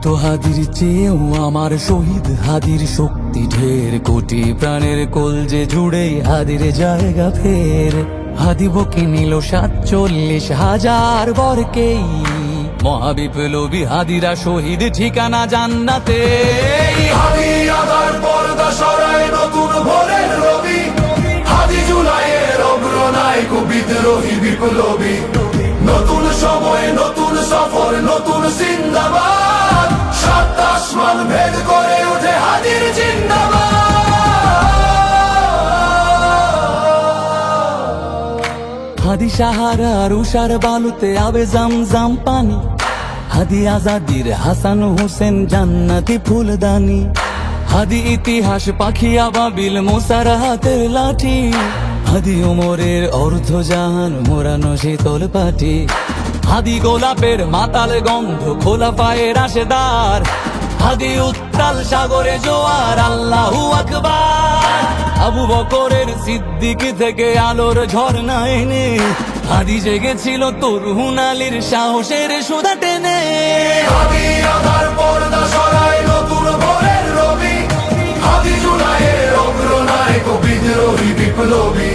শত হাদির চেয়েও আমার শহীদ হাদির শক্তি ঢের, কোটি প্রাণের কলজে জুড়ে হাদির জায়গা ফের। হাদি বকে নিল 47,000 বরকেই, মহাবিপ্লবী হাদিরা শহীদ ঠিকানা জান্নাতে। হাদি আদার পর্দা সরায় নতুন ভোরের রবি, হাদি জুলাইয়ের অগ্রনায়ক বিদ্রোহী বিপ্লবী। নতুন সময় নতুন সফর নতুন জিন্দাবাদ, সাত আসমান ভেদ করে ওঠে হাদির জিন্দাবাদ। হাদি সাহারার উষার বালুতে আবে জামজাম পানি, হাদি আজাদির হাসান হোসেন জান্নাতি ফুলদানি। হাদি ইতিহাস পাখি আবাবিল মোসার হাতের লাঠি, হাদি ওমরের অর্ধজাহান মোরানো শীতল পাটি। হাদি গোলাপের মাতাল গন্ধ খোলা পায়ের আশেদার, হাদি উত্তাল সাগরে জোয়ার আল্লাহু আকবার। আবু বকরের সিদ্দিক থেকে আলোর ঝর্ণা এনে, হাদি জেগেছিল তরুণ আলীর সাহসের সুধা টেনে। হাদি আদার পর্দা সরায় নতুন ভোরের রবি, হাদি জুলাইয়ের অগ্রনায়ক বিদ্রোহী বিপ্লবী।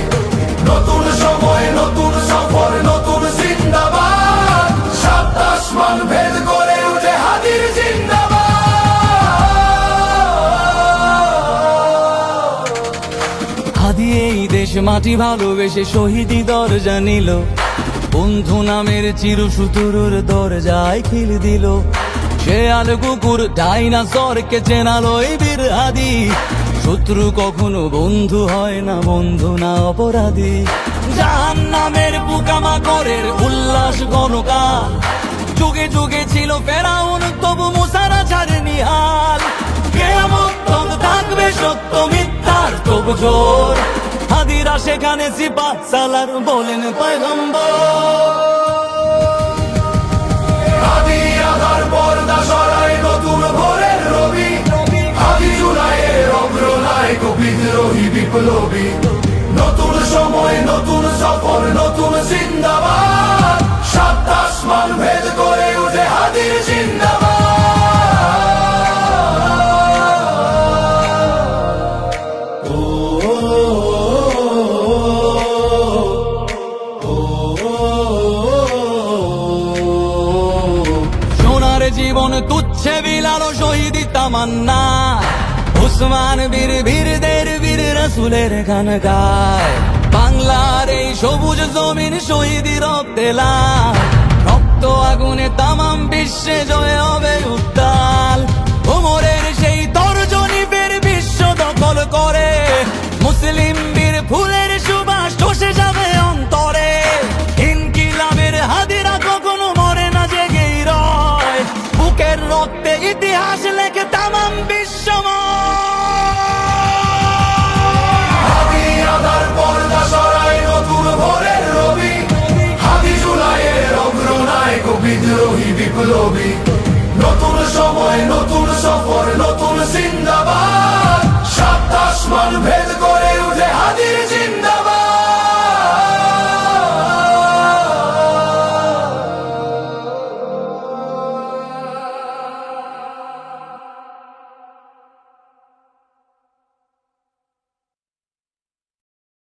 নতুন সময় নতুন সফর নতুন জিন্দাবাদ, সাত আসমান ভেদ করে উঠে হাদির জিন্দাবাদ। হাদি এই দেশ মাটি ভালোবেসে শহীদি দরজা নিল, বন্ধু নামের চিরসুতুরুর দরজায় খিল দিল। শেয়াল কুকুর ডাইনাসরকে চেনালো এই বীর হাদি, শত্রু কখনো বন্ধু হয় না, বন্ধু না অপরাধী। জাহান্নামের পোকামাকড়ের উল্লাস গণকাল, যুগে যুগে ছিল ফেরাউন তবু মুসারা ছাড়েনি হাল। কিয়ামত তক থাকবে সত্য মিথ্যার তব জোর, হাদিরা সেখানে সিপা সালার বলেন পয়গম্বর। হাদি আদার পর্দা সরায় নতুন ভোরের রবি, হাদি জুলাইয়ের অগ্রনায়ক বিদ্রোহী বিপ্লবী। নতুন সময় নতুন সফর নতুন জিন্দাবাদ, সাত আসমান ভেদ করে উঠে হাদির জিন্দাবাদ। সোনার জীবন তুচ্ছে বিলালো শহীদি তামান্না, উসমান বীর বীরদের বীর রাসূলের গান গায়। বাংলার এই সবুজ জমিন শহীদি রক্তে লাল, রক্ত আগুনে তামাম বিশ্বে জয় হবে উত্তাল। ওমরের সেই তর্জনী বীর বিশ্ব দখল করে, মুসলিম বীর ফুলের সুবাস চষে যাবে অন্তরে। ইনকিলাবের হাদিরা কখনো মরে না, জেগেই রয়, বুকের রক্তে ইতিহাস লেখে তামাম হাদি আদার পর্দা সরায় নতুন ভোরের রবি, হাদি জুলাইয়ের অগ্রনায়ক বিদ্রোহী বিপ্লবী। নতুন সময় নতুন সফর